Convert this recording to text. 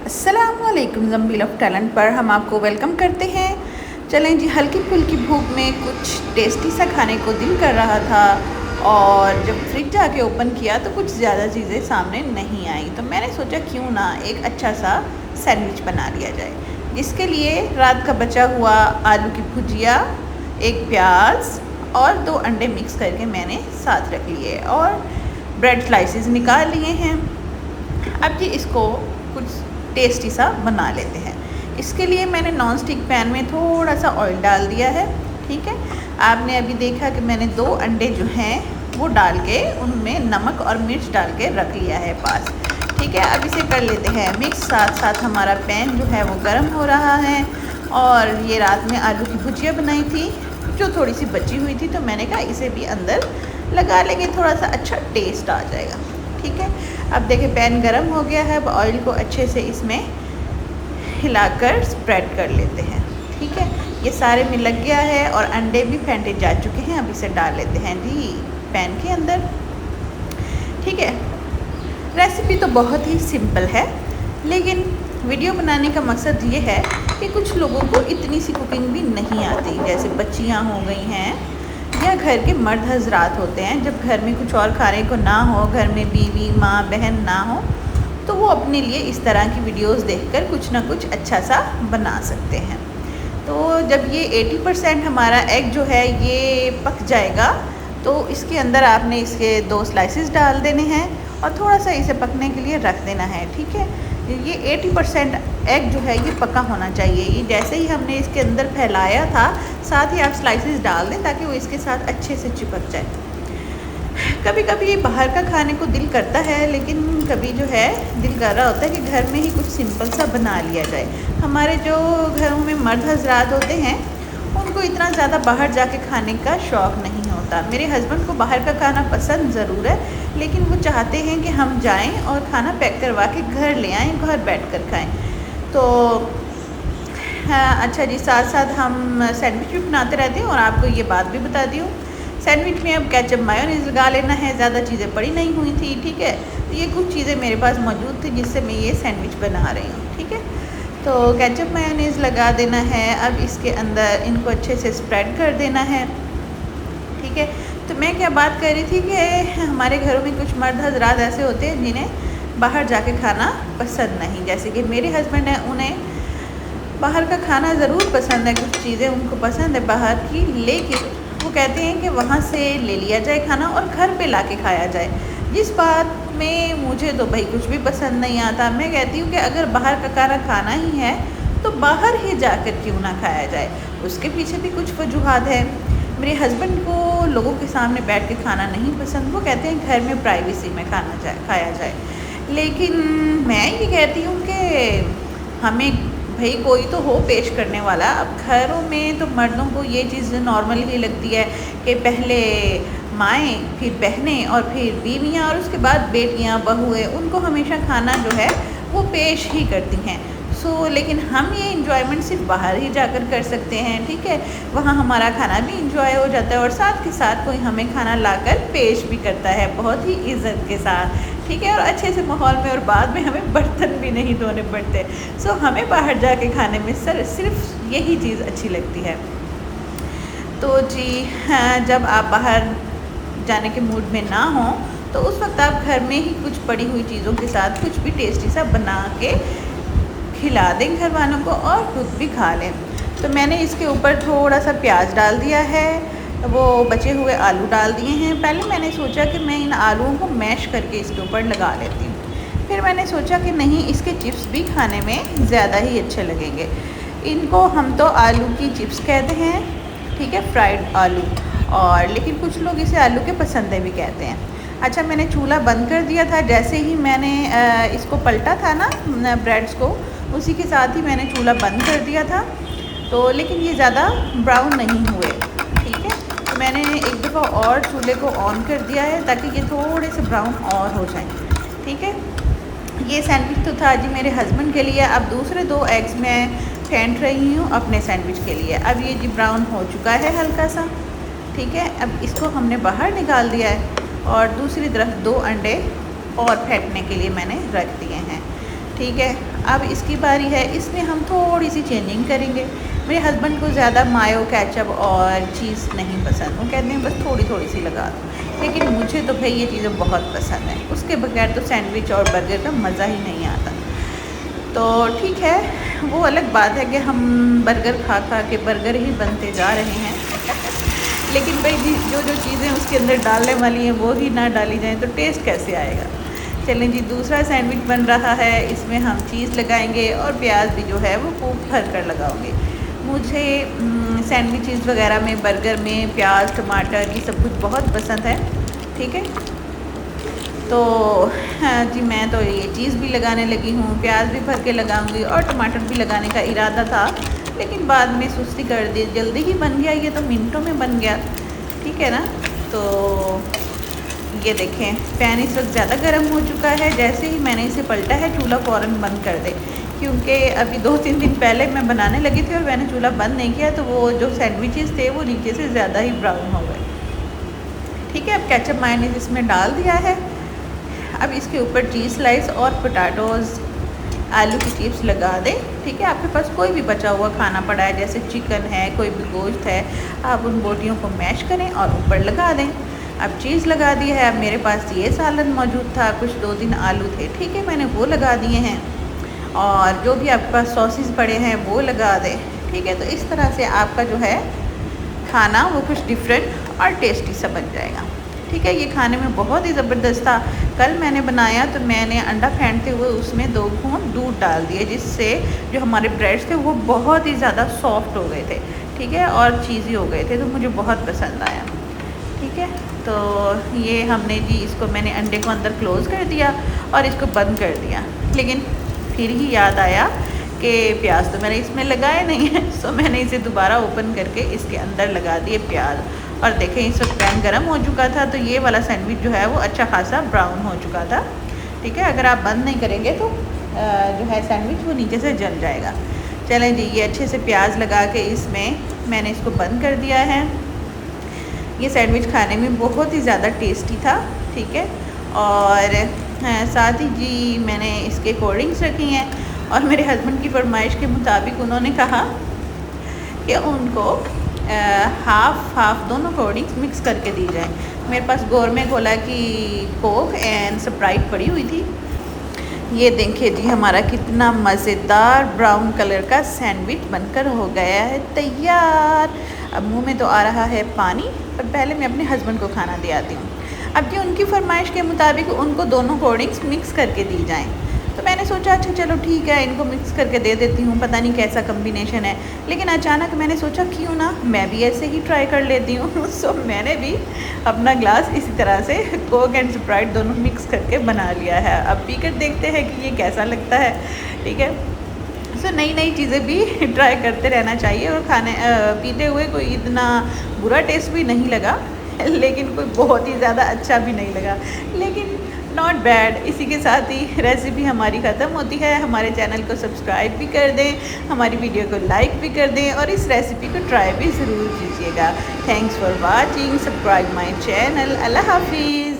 अस्सलामुअलैकुम ज़म्बील of talent पर हम आपको वेलकम करते हैं। चलें जी, हल्की फुल्की भूख में कुछ टेस्टी सा खाने को दिल कर रहा था और जब फ्रिज जाके ओपन किया तो कुछ ज़्यादा चीज़ें सामने नहीं आई, तो मैंने सोचा क्यों ना एक अच्छा सा सैंडविच बना लिया जाए, जिसके लिए रात का बचा हुआ आलू की भुजिया, एक प्याज और 2 अंडे मिक्स करके मैंने साथ रख लिए और ब्रेड स्लाइसेस निकाल लिए हैं। अब जी इसको कुछ टेस्टी सा बना लेते हैं। इसके लिए मैंने नॉन स्टिक पैन में थोड़ा सा ऑयल डाल दिया है। ठीक है, आपने अभी देखा कि मैंने 2 अंडे जो हैं वो डाल के उनमें नमक और मिर्च डाल के रख लिया है पास। ठीक है, अब इसे कर लेते हैं मिक्स। साथ साथ हमारा पैन जो है वो गर्म हो रहा है और ये रात में आलू की भुजिया बनाई थी जो थोड़ी सी बची हुई थी, तो मैंने कहा इसे भी अंदर लगा लेंगे, थोड़ा सा अच्छा टेस्ट आ जाएगा। ठीक है, अब देखिए पैन गरम हो गया है। अब ऑयल को अच्छे से इसमें हिलाकर स्प्रेड कर लेते हैं। ठीक है, ये सारे में लग गया है और अंडे भी फेंटे जा चुके हैं। अब इसे डाल लेते हैं जी पैन के अंदर। ठीक है, रेसिपी तो बहुत ही सिंपल है, लेकिन वीडियो बनाने का मकसद ये है कि कुछ लोगों को इतनी सी कुकिंग भी नहीं आती, जैसे बच्चियाँ हो गई हैं या घर के मर्द हजरात होते हैं। जब घर में कुछ और खाने को ना हो, घर में बीवी माँ बहन ना हो, तो वो अपने लिए इस तरह की वीडियोस देखकर कुछ ना कुछ अच्छा सा बना सकते हैं। तो जब ये 80% हमारा एग जो है ये पक जाएगा, तो इसके अंदर आपने इसके 2 स्लाइसेस डाल देने हैं और थोड़ा सा इसे पकने के लिए रख देना है। ठीक है, ये 80% एग जो है ये पका होना चाहिए। ये जैसे ही हमने इसके अंदर फैलाया था, साथ ही आप स्लाइसेस डाल दें ताकि वो इसके साथ अच्छे से चिपक जाए। कभी कभी बाहर का खाने को दिल करता है, लेकिन कभी जो है दिल कर रहा होता है कि घर में ही कुछ सिंपल सा बना लिया जाए। हमारे जो घरों में मर्द हजरात होते हैं उनको इतना ज़्यादा बाहर जाके खाने का शौक़ नहीं होता। मेरे हस्बैंड को बाहर का खाना पसंद ज़रूर है, लेकिन वो चाहते हैं कि हम जाएं और खाना पैक करवा के घर ले आएं, घर बैठकर खाएं। तो हाँ, अच्छा जी, साथ साथ हम सैंडविच भी बनाते रहते हैं और आपको ये बात भी बता दी हूँ, सैंडविच में अब केचप मायोनीज़ लगा लेना है, ज़्यादा चीज़ें पड़ी नहीं हुई थी। ठीक है, तो ये कुछ चीज़ें मेरे पास मौजूद थी जिससे मैं ये सैंडविच बना रही हूँ। ठीक है, तो केचप मायोनीज़ लगा देना है। अब इसके अंदर इनको अच्छे से स्प्रेड कर देना है। ठीक है, तो मैं क्या बात कर रही थी कि हमारे घरों में कुछ मर्द हजरात ऐसे होते हैं जिन्हें बाहर जाके खाना पसंद नहीं, जैसे कि मेरे हस्बैंड हैं, उन्हें बाहर का खाना ज़रूर पसंद है, कुछ चीज़ें उनको पसंद है बाहर की, लेकिन वो कहते हैं कि वहाँ से ले लिया जाए खाना और घर पे लाके खाया जाए। जिस बात में मुझे तो भाई कुछ भी पसंद नहीं आता। मैं कहती हूँ कि अगर बाहर का खाना खाना ही है तो बाहर ही जाकर क्यों ना खाया जाए। उसके पीछे भी कुछ वजूहात है। मेरे हस्बैंड को लोगों के सामने बैठ के खाना नहीं पसंद, वो कहते हैं घर में प्राइवेसी में खाया जाए। लेकिन मैं ये कहती हूँ कि हमें भाई कोई तो हो पेश करने वाला। अब घरों में तो मर्दों को ये चीज़ नॉर्मल ही लगती है कि पहले माएँ, फिर बहनें और फिर बीवियाँ और उसके बाद बेटियाँ बहुएँ, उनको हमेशा खाना जो है वो पेश ही करती हैं। लेकिन हम ये इंजॉयमेंट सिर्फ बाहर ही जाकर कर सकते हैं। ठीक है, वहाँ हमारा खाना भी इंजॉय हो जाता है और साथ के साथ कोई हमें खाना लाकर पेश भी करता है बहुत ही इज़्ज़त के साथ। ठीक है, और अच्छे से माहौल में, और बाद में हमें बर्तन भी नहीं धोने पड़ते। हमें बाहर जाके खाने में सिर्फ यही चीज़ अच्छी लगती है। तो जी हाँ, जब आप बाहर जाने के मूड में ना हो तो उस वक्त आप घर में ही कुछ पड़ी हुई चीज़ों के साथ कुछ भी टेस्टी सा बना के खिला दें घर वालों को और खुद भी खा लें। तो मैंने इसके ऊपर थोड़ा सा प्याज डाल दिया है, वो बचे हुए आलू डाल दिए हैं। पहले मैंने सोचा कि मैं इन आलूओं को मैश करके इसके ऊपर लगा लेती हूँ, फिर मैंने सोचा कि नहीं, इसके चिप्स भी खाने में ज़्यादा ही अच्छे लगेंगे। इनको हम तो आलू की चिप्स कहते हैं, ठीक है, फ्राइड आलू, और लेकिन कुछ लोग इसे आलू के पसंदे भी कहते हैं। अच्छा, मैंने चूल्हा बंद कर दिया था। जैसे ही मैंने इसको पलटा था ना ब्रेड्स को, उसी के साथ ही मैंने चूल्हा बंद कर दिया था। तो लेकिन ये ज़्यादा ब्राउन नहीं हुए। ठीक है, तो मैंने एक दफ़ा और चूल्हे को ऑन कर दिया है ताकि ये थोड़े से ब्राउन और हो जाए। ठीक है, ये सैंडविच तो था जी मेरे हस्बैंड के लिए। अब दूसरे 2 एग्स मैं फेंट रही हूँ अपने सैंडविच के लिए। अब ये जी ब्राउन हो चुका है हल्का सा। ठीक है, अब इसको हमने बाहर निकाल दिया है और दूसरी तरफ 2 अंडे और फेंटने के लिए मैंने रख दिए हैं। ठीक है। अब इसकी बारी है, इसमें हम थोड़ी सी चेंजिंग करेंगे। मेरे हस्बैंड को ज़्यादा मायो, केचप और चीज़ नहीं पसंद, वो कहते हैं बस थोड़ी थोड़ी सी लगा दो, लेकिन मुझे तो भाई ये चीज़ें बहुत पसंद हैं। उसके बगैर तो सैंडविच और बर्गर का मज़ा ही नहीं आता। तो ठीक है, वो अलग बात है कि हम बर्गर खा खा के बर्गर ही बनते जा रहे हैं लेकिन भाई जो जो चीज़ें उसके अंदर डालने वाली हैं वो ही ना डाली जाएँ तो टेस्ट कैसे आएगा। चलें जी, दूसरा सैंडविच बन रहा है। इसमें हम चीज़ लगाएंगे और प्याज भी जो है वो खूब भर कर लगाओगे। मुझे सैंडविचेस वगैरह में, बर्गर में प्याज, टमाटर ये सब कुछ बहुत पसंद है। ठीक है, तो हाँ जी, मैं तो ये चीज़ भी लगाने लगी हूँ, प्याज भी भर के लगाऊंगी और टमाटर भी लगाने का इरादा था, लेकिन बाद में सुस्ती कर दी। जल्दी ही बन गया, ये तो मिनटों में बन गया। ठीक है ना। तो ये देखें, पैन इस वक्त ज़्यादा गर्म हो चुका है। जैसे ही मैंने इसे पलटा है, चूल्हा फ़ौरन बंद कर दे, क्योंकि अभी 2-3 दिन पहले मैं बनाने लगी थी और मैंने चूल्हा बंद नहीं किया, तो वो जो सैंडविचेस थे वो नीचे से ज़्यादा ही ब्राउन हो गए। ठीक है, अब केचप मायोनीज़ इसमें डाल दिया है। अब इसके ऊपर चीज़ स्लाइस और पोटैटोज़, आलू की चिप्स लगा दें। ठीक है, आपके पास कोई भी बचा हुआ खाना पड़ा है, जैसे चिकन है, कोई भी गोश्त है, आप उन बोटियों को मैश करें और ऊपर लगा दें। अब चीज़ लगा दी है। अब मेरे पास ये सालन मौजूद था, कुछ 2-3 आलू थे। ठीक है, मैंने वो लगा दिए हैं और जो भी आपके पास सॉसेस पड़े हैं वो लगा दें। ठीक है, तो इस तरह से आपका जो है खाना वो कुछ डिफरेंट और टेस्टी सा बन जाएगा। ठीक है, ये खाने में बहुत ही ज़बरदस्त था। कल मैंने बनाया तो मैंने अंडा फेंटते हुए उसमें 2 घूंट दूध डाल दिए, जिससे जो हमारे ब्रेड्स थे वो बहुत ही ज़्यादा सॉफ्ट हो गए थे। ठीक है, और चीज़ी हो गए थे, तो मुझे बहुत पसंद आया। ठीक है, तो ये हमने जी, इसको मैंने अंडे को अंदर क्लोज़ कर दिया और इसको बंद कर दिया। लेकिन फिर ही याद आया कि प्याज तो मैंने इसमें लगाया नहीं है, सो मैंने इसे दोबारा ओपन करके इसके अंदर लगा दिए प्याज। और देखें, इस वक्त पैन गर्म हो चुका था, तो ये वाला सैंडविच जो है वो अच्छा खासा ब्राउन हो चुका था। ठीक है, अगर आप बंद नहीं करेंगे तो जो है सैंडविच वो नीचे से जल जाएगा। चलें जी, ये अच्छे से प्याज लगा के इसमें मैंने इसको बंद कर दिया है। ये सैंडविच खाने में बहुत ही ज़्यादा टेस्टी था। ठीक है, और साथ ही जी मैंने इसके कोल्ड ड्रिंक्स रखी हैं और मेरे हस्बैंड की फरमाइश के मुताबिक उन्होंने कहा कि उनको हाफ दोनों कोल्ड ड्रिंक्स मिक्स करके दी जाए। मेरे पास गोरमे कोला की कोक एंड स्प्राइट पड़ी हुई थी। ये देखिए जी, हमारा कितना मज़ेदार ब्राउन कलर का सैंडविच बनकर हो गया है तैयार। अब मुंह में तो आ रहा है पानी, पर पहले मैं अपने हस्बैंड को खाना दे आती हूँ। अब जी उनकी फरमाइश के मुताबिक उनको दोनों कोल्ड ड्रिंक्स मिक्स करके दी जाएँ, तो मैंने सोचा अच्छा चलो ठीक है, इनको मिक्स करके दे देती हूँ। पता नहीं कैसा कम्बिनेशन है, लेकिन अचानक मैंने सोचा क्यों ना मैं भी ऐसे ही ट्राई कर लेती हूँ। सो मैंने भी अपना ग्लास इसी तरह से कोक एंड स्प्राइट दोनों मिक्स करके बना लिया है। अब पी कर देखते हैं कि ये कैसा लगता है। ठीक है, सो नई नई चीज़ें भी ट्राई करते रहना चाहिए, और खाने पीते हुए कोई इतना बुरा टेस्ट भी नहीं लगा, लेकिन कोई बहुत ही ज़्यादा अच्छा भी नहीं लगा, लेकिन नॉट बैड। इसी के साथ ही रेसिपी हमारी ख़त्म होती है। हमारे चैनल को सब्सक्राइब भी कर दें, हमारी वीडियो को लाइक भी कर दें और इस रेसिपी को ट्राई भी ज़रूर कीजिएगा। Thanks for watching, subscribe my channel. Allah हाफिज़।